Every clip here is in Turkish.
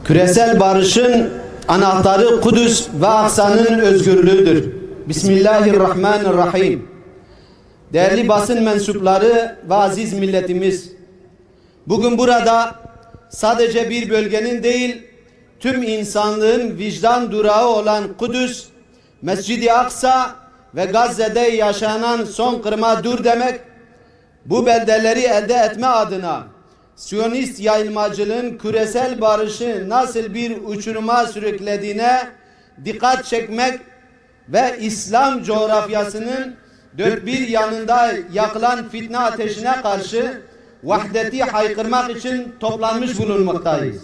Küresel barışın anahtarı Kudüs ve Aksa'nın özgürlüğüdür. Bismillahirrahmanirrahim. Değerli basın mensupları ve aziz milletimiz, bugün burada sadece bir bölgenin değil, tüm insanlığın vicdan durağı olan Kudüs, Mescid-i Aksa ve Gazze'de yaşanan son kırma dur demek, bu beldeleri elde etme adına Siyonist yayılmacılığın küresel barışı nasıl bir uçuruma sürüklediğine dikkat çekmek ve İslam coğrafyasının dört bir yanında yakılan fitne ateşine karşı vahdeti haykırmak için toplanmış bulunmaktayız.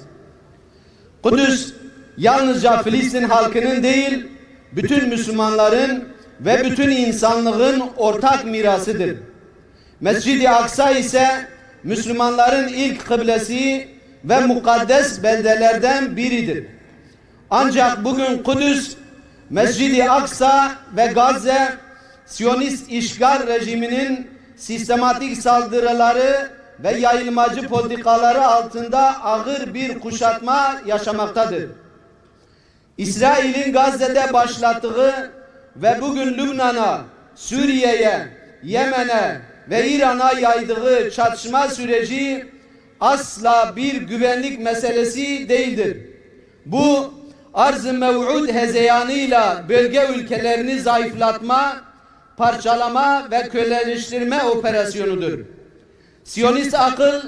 Kudüs yalnızca Filistin halkının değil, bütün Müslümanların ve bütün insanlığın ortak mirasıdır. Mescid-i Aksa ise Müslümanların ilk kıblesi ve mukaddes beldelerden biridir. Ancak bugün Kudüs, Mescid-i Aksa ve Gazze, Siyonist işgal rejiminin sistematik saldırıları ve yayılmacı politikaları altında ağır bir kuşatma yaşamaktadır. İsrail'in Gazze'de başlattığı ve bugün Lübnan'a, Suriye'ye, Yemen'e ve İran'a yaydığı çatışma süreci asla bir güvenlik meselesi değildir. Bu arz-ı mev'ud hezeyanıyla bölge ülkelerini zayıflatma, parçalama ve köleleştirme operasyonudur. Siyonist akıl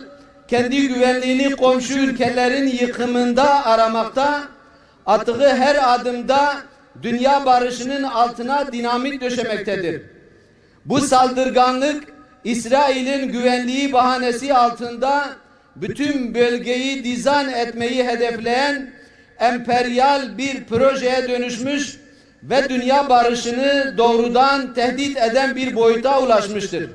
kendi güvenliğini komşu ülkelerin yıkımında aramakta, attığı her adımda dünya barışının altına dinamit döşemektedir. Bu saldırganlık İsrail'in güvenliği bahanesi altında bütün bölgeyi dizayn etmeyi hedefleyen emperyal bir projeye dönüşmüş ve dünya barışını doğrudan tehdit eden bir boyuta ulaşmıştır.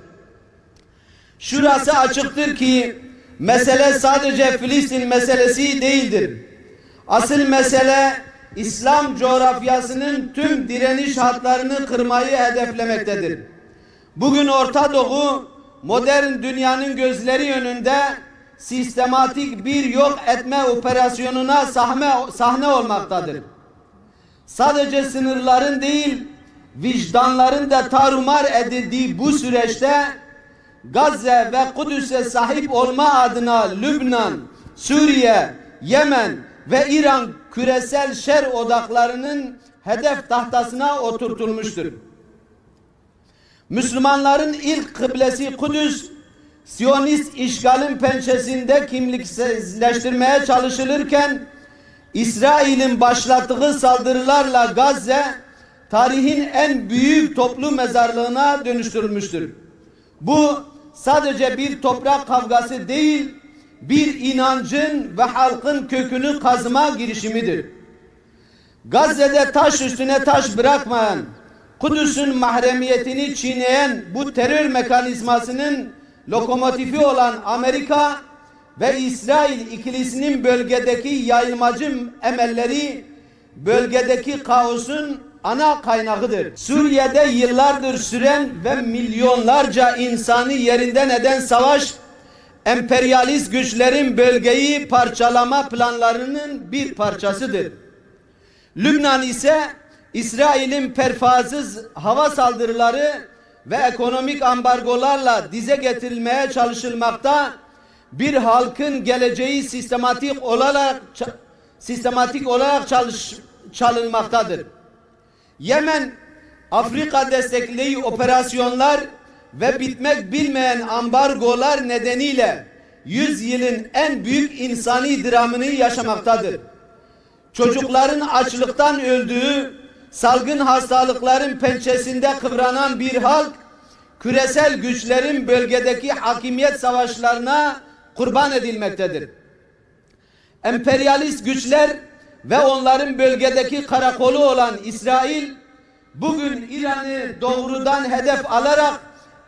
Şurası açıktır ki mesele sadece Filistin meselesi değildir. Asıl mesele İslam coğrafyasının tüm direniş hatlarını kırmayı hedeflemektedir. Bugün Orta Doğu modern dünyanın gözleri önünde sistematik bir yok etme operasyonuna sahne olmaktadır. Sadece sınırların değil, vicdanların da tarumar edildiği bu süreçte Gazze ve Kudüs'e sahip olma adına Lübnan, Suriye, Yemen ve İran küresel şer odaklarının hedef tahtasına oturtulmuştur. Müslümanların ilk kıblesi Kudüs, Siyonist işgalin pençesinde kimliksizleştirmeye çalışılırken, İsrail'in başlattığı saldırılarla Gazze, tarihin en büyük toplu mezarlığına dönüştürülmüştür. Bu sadece bir toprak kavgası değil, bir inancın ve halkın kökünü kazma girişimidir. Gazze'de taş üstüne taş bırakmayan, Kudüs'ün mahremiyetini çiğneyen bu terör mekanizmasının lokomotifi olan Amerika ve İsrail ikilisinin bölgedeki yayılmacı emelleri bölgedeki kaosun ana kaynağıdır. Suriye'de yıllardır süren ve milyonlarca insanı yerinden eden savaş, emperyalist güçlerin bölgeyi parçalama planlarının bir parçasıdır. Lübnan ise İsrail'in pervasız hava saldırıları ve ekonomik ambargolarla dize getirilmeye çalışılmakta, bir halkın geleceği sistematik olarak çalınmaktadır. Yemen, Afrika destekli operasyonlar ve bitmek bilmeyen ambargolar nedeniyle 100 yılın en büyük insani dramını yaşamaktadır. Çocukların açlıktan öldüğü, salgın hastalıkların pençesinde kıvranan bir halk, küresel güçlerin bölgedeki hakimiyet savaşlarına kurban edilmektedir. Emperyalist güçler ve onların bölgedeki karakolu olan İsrail, bugün İran'ı doğrudan hedef alarak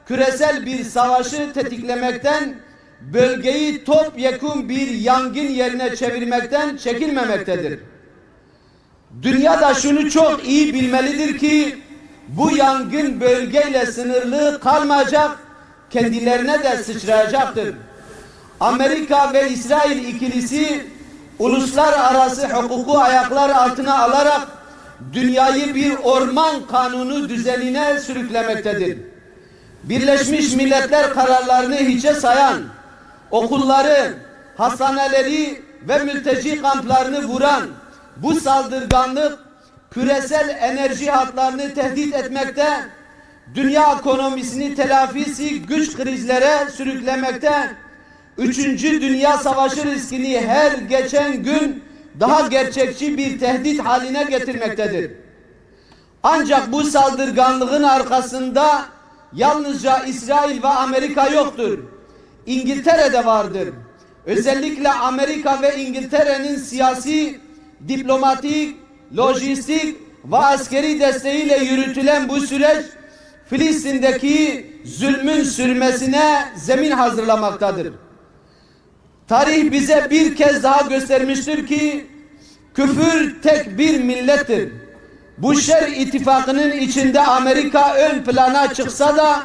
küresel bir savaşı tetiklemekten, bölgeyi topyekun bir yangın yerine çevirmekten çekinmemektedir. Dünya da şunu çok iyi bilmelidir ki bu yangın bölgeyle sınırlı kalmayacak, kendilerine de sıçrayacaktır. Amerika ve İsrail ikilisi uluslararası hukuku ayaklar altına alarak dünyayı bir orman kanunu düzenine sürüklemektedir. Birleşmiş Milletler kararlarını hiçe sayan, okulları, hastaneleri ve mülteci kamplarını vuran bu saldırganlık küresel enerji hatlarını tehdit etmekte, dünya ekonomisini telafisi güç krizlere sürüklemekte, 3. Dünya Savaşı riskini her geçen gün daha gerçekçi bir tehdit haline getirmektedir. Ancak bu saldırganlığın arkasında yalnızca İsrail ve Amerika yoktur. İngiltere de vardır. Özellikle Amerika ve İngiltere'nin siyasi, diplomatik, lojistik ve askeri desteğiyle yürütülen bu süreç Filistin'deki zulmün sürmesine zemin hazırlamaktadır. Tarih bize bir kez daha göstermiştir ki küfür tek bir millettir. Bu şer ittifakının içinde Amerika ön plana çıksa da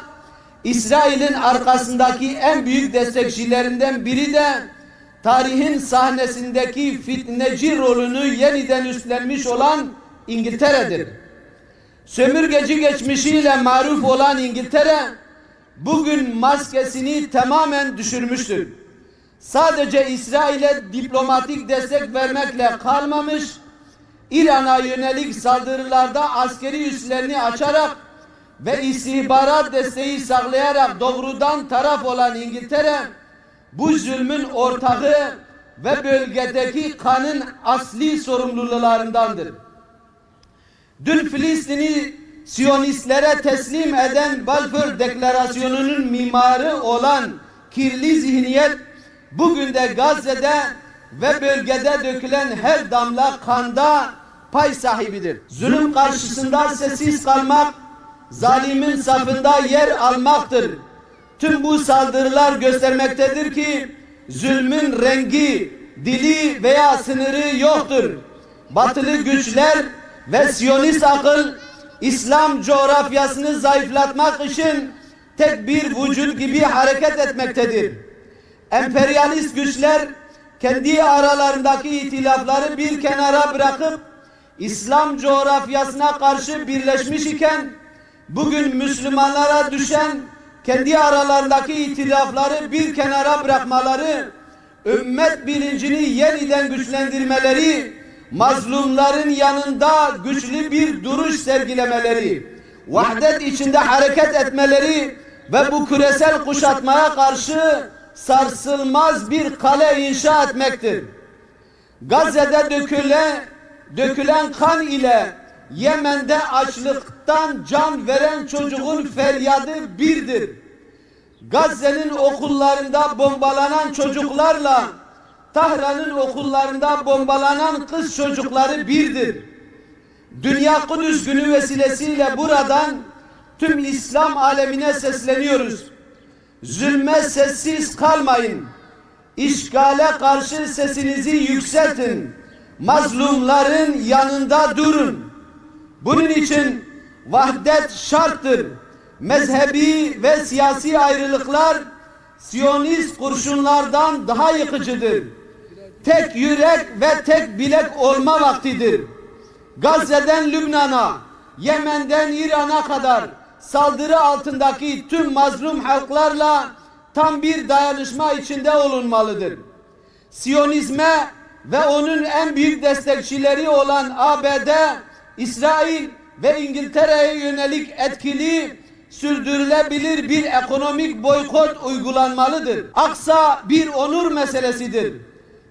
İsrail'in arkasındaki en büyük destekçilerinden biri de tarihin sahnesindeki fitneci rolünü yeniden üstlenmiş olan İngiltere'dir. Sömürgeci geçmişiyle maruf olan İngiltere bugün maskesini tamamen düşürmüştür. Sadece İsrail'e diplomatik destek vermekle kalmamış, İran'a yönelik saldırılarda askeri üslerini açarak ve istihbarat desteği sağlayarak doğrudan taraf olan İngiltere, bu zulmün ortağı ve bölgedeki kanın asli sorumlularındandır. Dün Filistin'i Siyonistlere teslim eden Balfour Deklarasyonu'nun mimarı olan kirli zihniyet, bugün de Gazze'de ve bölgede dökülen her damla kanda pay sahibidir. Zulüm karşısında sessiz kalmak, zalimin safında yer almaktır. Tüm bu saldırılar göstermektedir ki zulmün rengi, dili veya sınırı yoktur. Batılı güçler ve Siyonist akıl İslam coğrafyasını zayıflatmak için tek bir vücut gibi hareket etmektedir. Emperyalist güçler kendi aralarındaki itilafları bir kenara bırakıp İslam coğrafyasına karşı birleşmiş iken bugün Müslümanlara düşen kendi aralarındaki itilafları bir kenara bırakmaları, ümmet bilincini yeniden güçlendirmeleri, mazlumların yanında güçlü bir duruş sergilemeleri, vahdet içinde hareket etmeleri ve bu küresel kuşatmaya karşı sarsılmaz bir kale inşa etmektir. Gazze'de dökülen kan ile Yemen'de açlıktan can veren çocuğun feryadı birdir. Gazze'nin okullarında bombalanan çocuklarla Tahran'ın okullarında bombalanan kız çocukları birdir. Dünya Kudüs Günü vesilesiyle buradan tüm İslam alemine sesleniyoruz. Zulme sessiz kalmayın. İşgale karşı sesinizi yükseltin. Mazlumların yanında durun. Bunun için vahdet şarttır. Mezhebi ve siyasi ayrılıklar Siyonist kurşunlardan daha yıkıcıdır. Tek yürek ve tek bilek olma vaktidir. Gazze'den Lübnan'a, Yemen'den İran'a kadar saldırı altındaki tüm mazlum halklarla tam bir dayanışma içinde olunmalıdır. Siyonizme ve onun en büyük destekçileri olan ABD, İsrail ve İngiltere'ye yönelik etkili, sürdürülebilir bir ekonomik boykot uygulanmalıdır. Aksa bir onur meselesidir.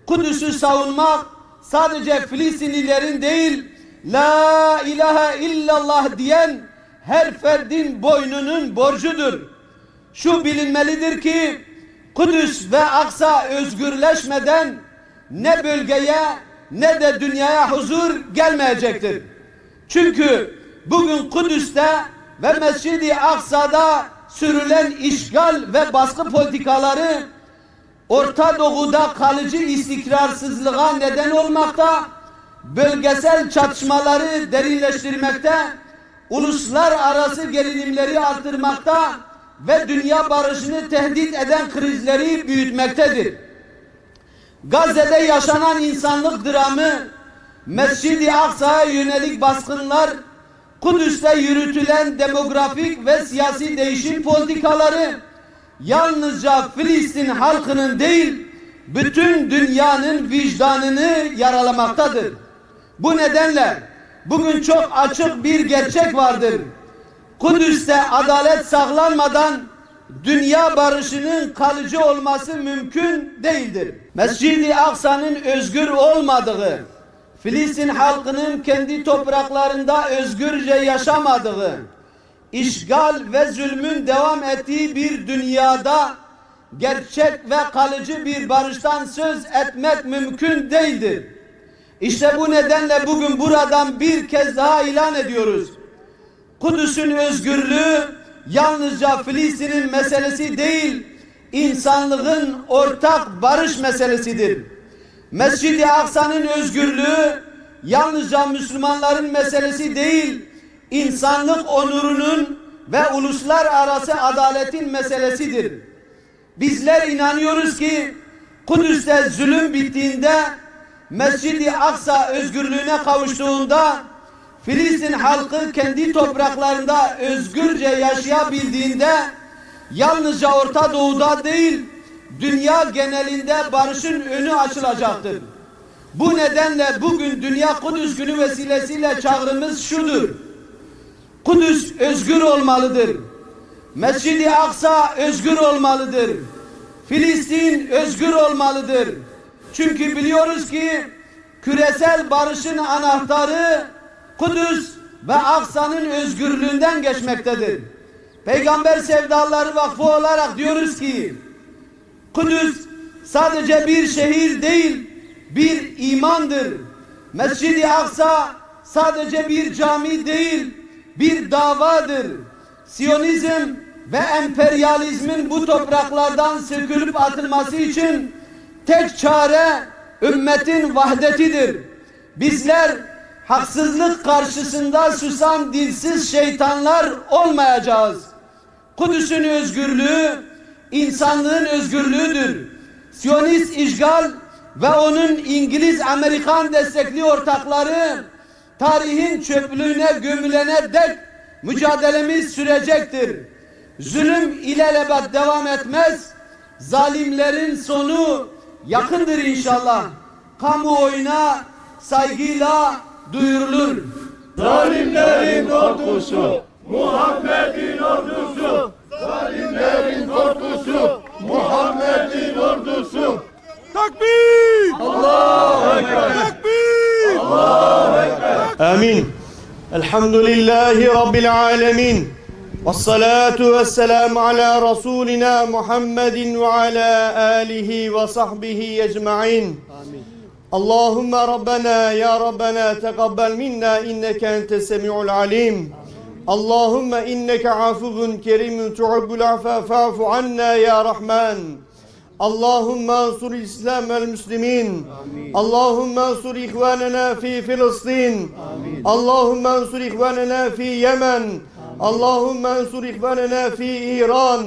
Kudüs'ü savunmak sadece Filistinlilerin değil, La ilahe illallah diyen her ferdin boynunun borcudur. Şu bilinmelidir ki Kudüs ve Aksa özgürleşmeden ne bölgeye ne de dünyaya huzur gelmeyecektir. Çünkü bugün Kudüs'te ve Mescid-i Aksa'da sürülen işgal ve baskı politikaları Orta Doğu'da kalıcı istikrarsızlığa neden olmakta, bölgesel çatışmaları derinleştirmekte, uluslararası gerilimleri artırmakta ve dünya barışını tehdit eden krizleri büyütmektedir. Gazze'de yaşanan insanlık dramı, Mescid-i Aksa'ya yönelik baskınlar, Kudüs'te yürütülen demografik ve siyasi değişim politikaları yalnızca Filistin halkının değil, bütün dünyanın vicdanını yaralamaktadır. Bu nedenle bugün çok açık bir gerçek vardır. Kudüs'te adalet sağlanmadan dünya barışının kalıcı olması mümkün değildir. Mescid-i Aksa'nın özgür olmadığı, Filistin halkının kendi topraklarında özgürce yaşamadığı, işgal ve zulmün devam ettiği bir dünyada gerçek ve kalıcı bir barıştan söz etmek mümkün değildir. İşte bu nedenle bugün buradan bir kez daha ilan ediyoruz. Kudüs'ün özgürlüğü yalnızca Filistin'in meselesi değil, insanlığın ortak barış meselesidir. Mescid-i Aksa'nın özgürlüğü yalnızca Müslümanların meselesi değil, insanlık onurunun ve uluslararası adaletin meselesidir. Bizler inanıyoruz ki Kudüs'te zulüm bittiğinde, Mescid-i Aksa özgürlüğüne kavuştuğunda, Filistin halkı kendi topraklarında özgürce yaşayabildiğinde, yalnızca Orta Doğu'da değil, dünya genelinde barışın önü açılacaktır. Bu nedenle bugün Dünya Kudüs Günü vesilesiyle çağrımız şudur: Kudüs özgür olmalıdır. Mescid-i Aksa özgür olmalıdır. Filistin özgür olmalıdır. Çünkü biliyoruz ki küresel barışın anahtarı Kudüs ve Aksa'nın özgürlüğünden geçmektedir. Peygamber Sevdaları Vakfı olarak diyoruz ki Kudüs sadece bir şehir değil, bir imandır. Mescid-i Aksa sadece bir cami değil, bir davadır. Siyonizm ve emperyalizmin bu topraklardan sökülüp atılması için tek çare ümmetin vahdetidir. Bizler haksızlık karşısında susan dilsiz şeytanlar olmayacağız. Kudüs'ün özgürlüğü insanlığın özgürlüğüdür. Siyonist işgal ve onun İngiliz-Amerikan destekli ortakları tarihin çöplüğüne gömülene dek mücadelemiz sürecektir. Zulüm ilelebet devam etmez. Zalimlerin sonu yakındır inşallah. Kamuoyuna saygıyla duyurulur. Zalimlerin korkusu, Muhammed'in ordusu. Zalimlerin korkusu, Muhammed'in ordusu. Takbir! Allahu Ekber! Takbir! Allahu Ekber! Amin. Elhamdülillahi Rabbil alemin. Vessalatu vesselamu ala Resulina Muhammedin ve ala alihi ve sahbihi ecma'in. Allahümme Rabbena ya Rabbena teqabbel minna inneke entes semi'ul alim. Allahümme inneke afuvun kerimun tuhibbul afwa fa'fu anna ya Rahman. Allahümme ansur İslam vel Müslimin. Allahümme ansur ihvanena fi Filistin. Allahümme ansur ihvanena fi Yemen. Allahümme ansur ihvanena fi İran.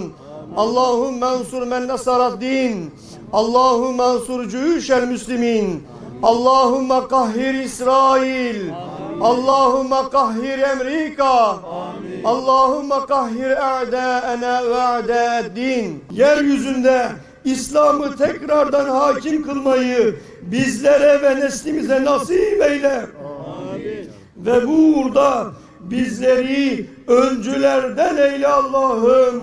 Allahümme ansur men nasarat din. Allahümme ansur cüyüşel Müslimin. Allahümme kahhir İsrail. Allahümme kahhir Amerika. Allahümme kahhir a'dâena ve a'dâ'd-din. Yeryüzünde İslam'ı tekrardan hakim kılmayı bizlere ve neslimize nasip eyle. Amin. Ve bu uğurda bizleri öncülerden eyle Allah'ım.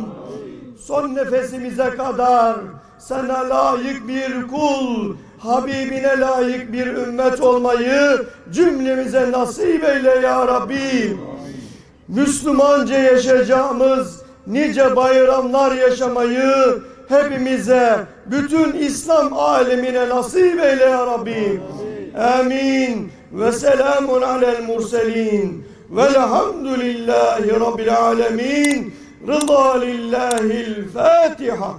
Son nefesimize kadar sana layık bir kul, Habibine layık bir ümmet olmayı cümlemize nasip eyle ya Rabbi. Müslümanca yaşayacağımız nice bayramlar yaşamayı hepimize, bütün İslam alemine nasip eyle ya Rabbi. Amin. Ve selamun alel murselin. Velhamdülillahi Rabbil alemin. Rıza lillahil Fatiha.